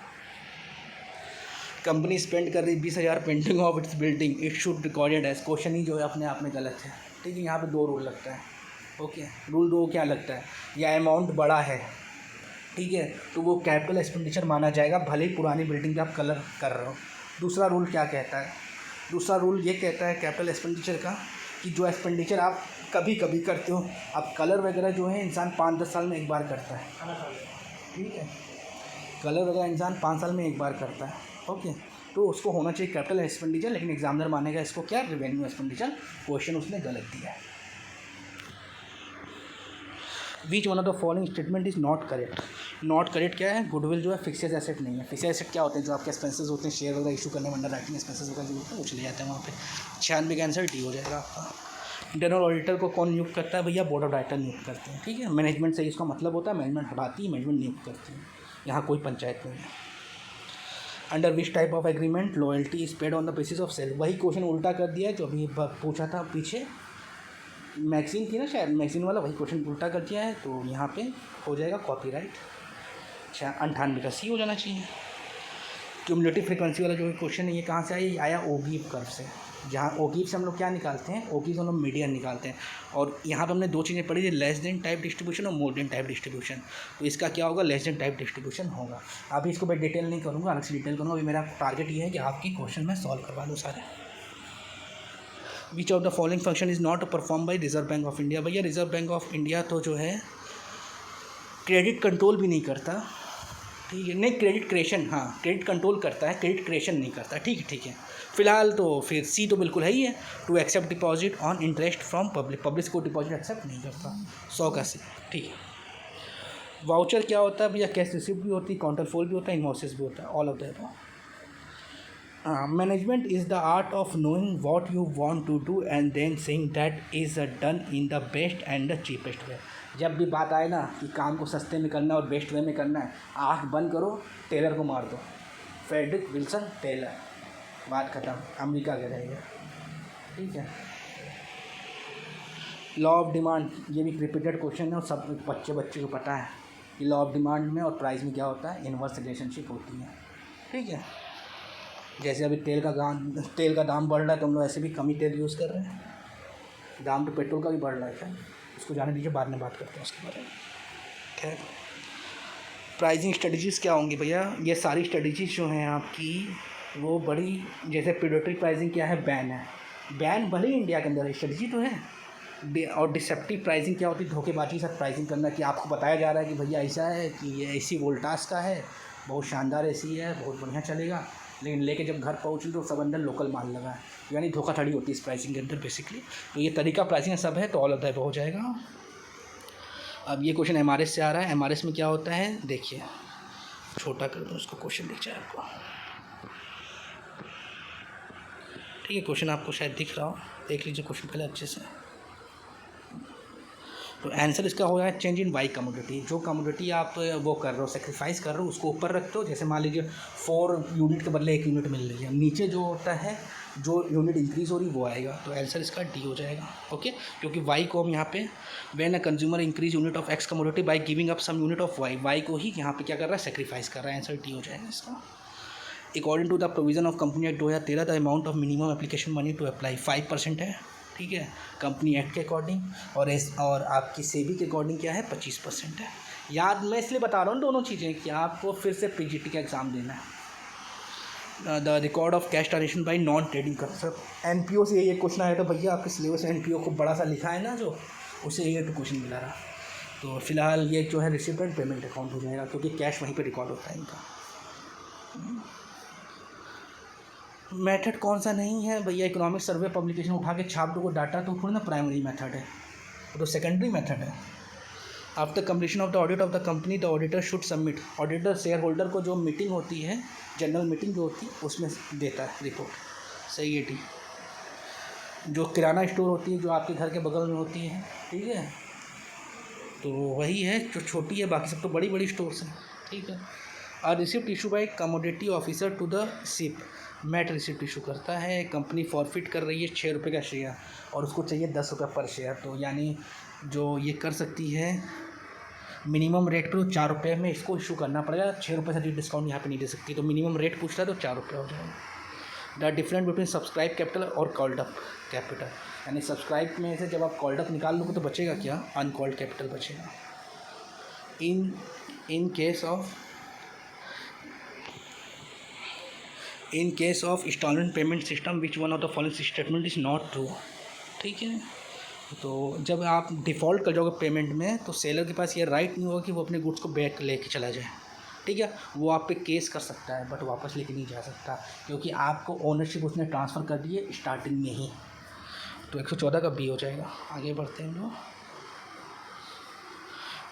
कंपनी स्पेंड कर रही 20,000 painting of its building, it should recorded as, question ही जो है अपने आप में गलत है, ठीक है। यहाँ पे 2 रूल लगता है, ओके। रूल 2 क्या लगता है, या अमाउंट बड़ा है, ठीक है, तो वो कैपिटल एक्सपेंडिचर माना जाएगा, भले ही पुरानी बिल्डिंग पे आप कलर कर रहे हो। दूसरा रूल क्या कहता है, दूसरा रूल ये कहता है कैपिटल एक्सपेंडिचर का कि जो एक्सपेंडिचर आप कभी कभी करते हो, अब कलर वगैरह जो है इंसान 5-10 साल में एक बार करता है, ठीक है, कलर वगैरह इंसान 5 साल में एक बार करता है, ओके। तो उसको होना चाहिए कैपिटल एक्सपेंडिचर, लेकिन एग्जामिनर मानेगा इसको क्या, रेवेन्यू एक्सपेंडिचर। क्वेश्चन उसने गलत दिया है। विच one of the following statement is not correct, not correct क्या है, गुडविल जो है फिक्सेड एसेट नहीं है। फिक्सेड एसेट क्या होते हैं, जो आपके एक्सपेंसेस होते हैं, शेयर वगैरह इशू करने में अंडर राइटिंग एक्सपेंसेस वगैरह जो होते हैं वो चले जाते हैं वहाँ पे। 96 का आंसर डी हो जाएगा आपका। इंटरनल ऑडिटर को कौन नियुक्त करता है, भैया बोर्ड ऑफ डायरेक्टर नियुक्त करते हैं, ठीक है। मैनेजमेंट से इसका मतलब होता है मैनेजमेंट हटाती है, मैनेजमेंट नियुक्त करती है, यहाँ कोई पंचायत नहीं है। Under which type of agreement loyalty is paid on the basis of sale, वही क्वेश्चन उल्टा कर दिया है जो अभी पूछा था पीछे, मैगजीन थी ना शायद, मैगजीन वाला वही क्वेश्चन उल्टा कर दिया है, तो यहाँ पे हो जाएगा कॉपीराइट। अच्छा 98 का सी हो जाना चाहिए। क्यूमुलेटिव फ्रीक्वेंसी वाला जो क्वेश्चन है ये कहाँ से आया, ये आया ओगीव कर्व से, जहाँ ओगीव से हम लोग क्या निकालते हैं, ओगीव से हम लोग मीडियन निकालते हैं। और यहाँ पर हमने 2 चीज़ें पढ़ी थी, लेस देन टाइप डिस्ट्रीब्यूशन और मोर देन टाइप डिस्ट्रीब्यूशन। तो इसका क्या होगा, लेस देन टाइप डिस्ट्रीब्यूशन होगा। अभी इसको मैं डिटेल नहीं करूँगा, अलग से डिटेल करूँगा। अभी मेरा टारगेट ये है कि आपकी क्वेश्चन मैं सॉल्व करवा दूँ सारे। Which of the following function is not perform by reserve bank of India, भैया रिजर्व बैंक ऑफ इंडिया तो जो है क्रेडिट कंट्रोल भी नहीं करता, ठीक है, नहीं क्रेडिट क्रिएशन, हाँ क्रेडिट कंट्रोल करता है, क्रेडिट क्रिएशन नहीं करता, ठीक है। फिलहाल तो फिर सी तो बिल्कुल है ही है, to accept deposit on interest from public, public को डिपॉजिट एक्सेप्ट नहीं करता, 100 का सी, ठीक है। वाउचर क्या होता है भैया, कैश रिसिप्ट भी होती है, काउंटरफॉल भी होता है, इनवॉइसेस भी होता है, all of that. Management is the art of knowing what you want to do and then saying that is done in the best and the cheapest way. जब भी बात आए ना कि काम को सस्ते में करना है और बेस्ट वे में करना है, आँख बंद करो, टेलर को मार दो, फ्रेडरिक विल्सन टेलर, बात ख़त्म, अमेरिका के रहेगा, ठीक है। लॉ ऑफ डिमांड, ये भी रिपीटेड क्वेश्चन है और सब बच्चे को पता है कि लॉ ऑफ डिमांड में और प्राइस में क्या होता है, इनवर्स रिलेशनशिप होती है, ठीक है। जैसे अभी तेल का दाम बढ़ रहा है तो हम लोग ऐसे भी कम ही तेल यूज़ कर रहे हैं, दाम तो पेट्रोल का भी बढ़ रहा है, उसको जाने दीजिए, बाद में बात करते हैं उसके बारे में। खैर प्राइसिंग स्ट्रेटजीज़ क्या होंगी भैया, ये सारी स्ट्रेटजीज़ जो हैं आपकी वो बड़ी, जैसे प्रेडेटरी प्राइसिंग क्या है, बैन है, बैन भले ही इंडिया के अंदर स्ट्रेटजी तो है। और डिसेप्टिव प्राइसिंग क्या होती है, धोखेबाजी के साथ प्राइसिंग करना, कि आपको बताया जा रहा है कि भैया ऐसा है कि ये एसी वोल्टास का है, बहुत शानदार एसी है, बहुत बढ़िया चलेगा, लेकिन लेके जब घर पहुँचे तो सब अंदर लोकल माल लगा है, यानी धोखाधड़ी होती है इस प्राइसिंग के अंदर बेसिकली। तो ये तरीका प्राइसिंग सब है, तो ऑल ऑफ दैट हो जाएगा। अब ये क्वेश्चन एमआरएस से आ रहा है, एमआरएस में क्या होता है देखिए, छोटा कर दो उसको, क्वेश्चन दिख जाए आपको, ठीक है, क्वेश्चन आपको शायद दिख रहा हो, देख लीजिए क्वेश्चन पहले अच्छे से। तो आंसर इसका हो रहा है चेंज इन वाई कमोडिटी, जो कमोडिटी आप वो कर रहे हो, सेक्रीफाइस कर रहे हो, उसको ऊपर रखते हो। जैसे मान लीजिए 4 यूनिट के बदले 1 यूनिट मिल रही है, नीचे जो होता है जो यूनिट इंक्रीज़ हो रही वो आएगा, तो आंसर इसका डी हो जाएगा, ओके। क्योंकि वाई को हम यहाँ पे when a consumer increase unit of X commodity by giving up some unit of Y, Y को ही यहाँ पे क्या कर रहा है, सेक्रीफाइस कर रहा है, आंसर डी हो जाएगा इसका। According to the provision of company act 2013 the amount of minimum application money to apply 5% है, ठीक है, कंपनी एक्ट के अकॉर्डिंग, और आपकी सेबी के अकॉर्डिंग क्या है 25% है। याद मैं इसलिए बता रहा हूँ दोनों चीज़ें कि आपको फिर से पीजीटी का एग्ज़ाम देना है। The record of cash transaction by non trading concept, NPO से ये क्वेश्चन आया था भैया, आपके सिलेबस में एनपीओ को बड़ा सा लिखा है ना, जो उससे ये क्वेश्चन मिला रहा। तो फिलहाल ये जो है रिसिप्ट एंड पेमेंट अकाउंट हो जाएगा, क्योंकि कैश वहीं पे रिकॉर्ड होता है इनका। मेथड कौन सा नहीं है भैया, इकोनॉमिक सर्वे पब्लिकेशन उठा के छाप दो डाटा, तो थोड़ी ना प्राइमरी मेथड है, तो सेकेंडरी मेथड है। After completion of the audit of the company the auditor should submit, auditor share holder को जो मीटिंग होती है, जनरल मीटिंग जो होती है, उसमें देता है रिपोर्ट। सही है, ठीक। जो किराना स्टोर होती है जो आपके घर के बगल में होती है, ठीक है, तो वही है जो छोटी है, बाकी सब तो बड़ी बड़ी स्टोर्स हैं, ठीक है। और receipt issue by commodity officer to the ship, mate receipt issue करता है, कंपनी फॉरफिट कर रही है 6 रुपये का शेयर और उसको चाहिए 10 रुपये पर शेयर, तो यानी जो ये कर सकती है मिनिमम रेट पे, तो 4 रुपये में इसको इशू करना पड़ेगा, 6 रुपये से डिस्काउंट यहाँ पे नहीं दे सकती, तो मिनिमम रेट पूछ रहा है तो 4 रुपये हो जाएगा। The difference between subscribe capital और कॉल्ड अप कैपिटल, यानी सब्सक्राइब में से जब आप कॉल्ड अप निकाल लोगे तो बचेगा क्या, अनकॉल्ड कैपिटल बचेगा। In case of instalment payment system which one of the following statement is not true, ठीक है। तो जब आप डिफ़ॉल्ट कर जाओगे पेमेंट में, तो सेलर के पास ये राइट नहीं होगा कि वो अपने गुड्स को बैक लेके चला जाए, ठीक है। वो आप पे केस कर सकता है, बट वापस लेके नहीं जा सकता, क्योंकि आपको ओनरशिप उसने ट्रांसफ़र कर दी है स्टार्टिंग में ही। तो 114 का बी हो जाएगा। आगे बढ़ते हैं हम लोग।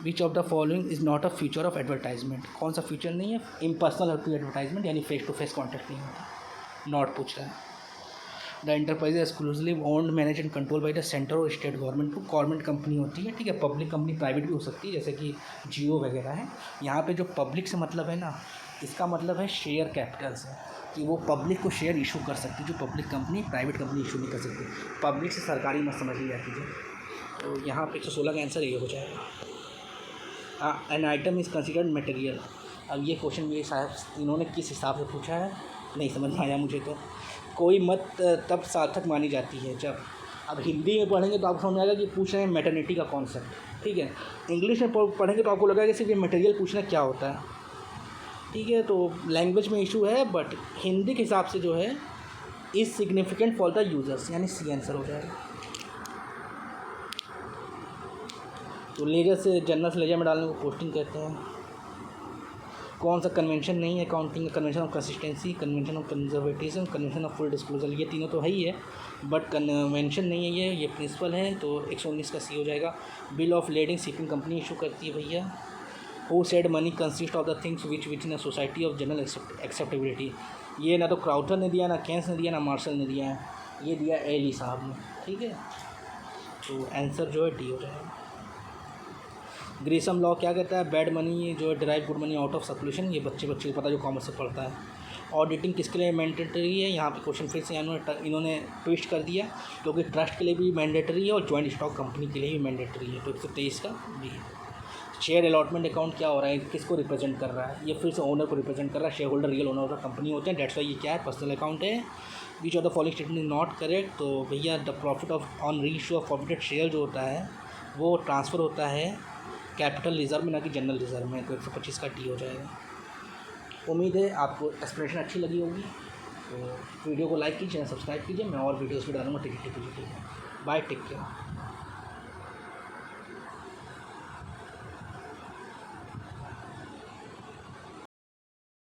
Which of the following is not a feature of advertisement, कौन सा फीचर नहीं है, इम्पर्सनल एडवर्टाइजमेंट, यानी फेस टू फेस कॉन्टैक्ट नहीं होता, नॉट पूछ रहा है। The enterprise exclusively owned manage and control by the central और स्टेट गवर्नमेंट, को गवर्नमेंट कंपनी होती है, ठीक है। पब्लिक कंपनी प्राइवेट भी हो सकती है, जैसे कि जियो वगैरह है। यहाँ पे जो पब्लिक से मतलब है ना, इसका मतलब है शेयर कैपिटल से, कि वो पब्लिक को शेयर इशू कर सकती है, जो public company private company issue नहीं कर सकती। पब्लिक से सरकारी मत समझ लिया कीजिए। तो यहाँ पे 116 का आंसर ये हो जाएगा। An item is considered material, अब ये क्वेश्चन भी शायद इन्होंने किस हिसाब से पूछा है नहीं समझ में आया मुझे। तो कोई मत तब सार्थक मानी जाती है जब, अब हिंदी में पढ़ेंगे तो आपको समझ में आएगा कि पूछ रहे हैं मैटरनिटी का कॉन्सेप्ट, ठीक है। इंग्लिश में पढ़ेंगे तो आपको लगेगा कि सिर्फ ये मटेरियल पूछना क्या होता है, ठीक है। तो लैंग्वेज में इशू है, बट हिंदी के हिसाब से जो है is significant for the users, यानी सी आंसर हो जाएगा। तो लेजर से जनरल से लेजर में डालने को पोस्टिंग कहते हैं। कौन सा कन्वेंशन नहीं है accounting, convention of consistency, convention of conservatism, convention of full disclosure, ये तीनों तो है ही है, बट कन्वेंशन नहीं है, ये प्रिंसिपल है। तो 119 का सी हो जाएगा। Bill of lading shipping company issue करती है भैया। Who said money consist of the things which in a society of general acceptability, ये ना तो क्राउथर ने दिया, ना केंस ने दिया, ना मार्शल ने दिया है, ये दिया एली साहब ने, ठीक है। तो आंसर जो है डी हो जाएगा। ग्रीसम लॉ क्या कहता है, बैड मनी जो है derive good money out of circulation, ये बच्चे को पता जो कॉमर्स से पढ़ता है। ऑडिटिंग किसके लिए मैंडेटरी है, यहाँ पे क्वेश्चन फिर से इन्होंने ट्विस्ट कर दिया, क्योंकि ट्रस्ट के लिए भी मैंडेटरी है और जॉइंट स्टॉक कंपनी के लिए भी मैंडेटरी है। तो 123 का भी है। शेयर अलॉटमेंट अकाउंट क्या हो रहा है, किसको रिप्रेजेंट कर रहा है, ये फिर से ओनर को रिप्रेजेंट कर रहा है। Share holder real owner of the company होते हैं, डेट्स वाई ये क्या है, पर्सनल अकाउंट है। Which of the following statement is not correct, तो भैया the profit of on reissue of forwarded share जो होता है वो ट्रांसफ़र होता है कैपिटल रिजर्व में, ना कि जनरल रिजर्व में। तो 125 का डी हो जाएगा। उम्मीद है आपको एक्सप्लेनेशन अच्छी लगी होगी। तो वीडियो को लाइक कीजिए, सब्सक्राइब कीजिए, मैं और वीडियोस भी डालूंगा। टिकट बाय, टेक केयर।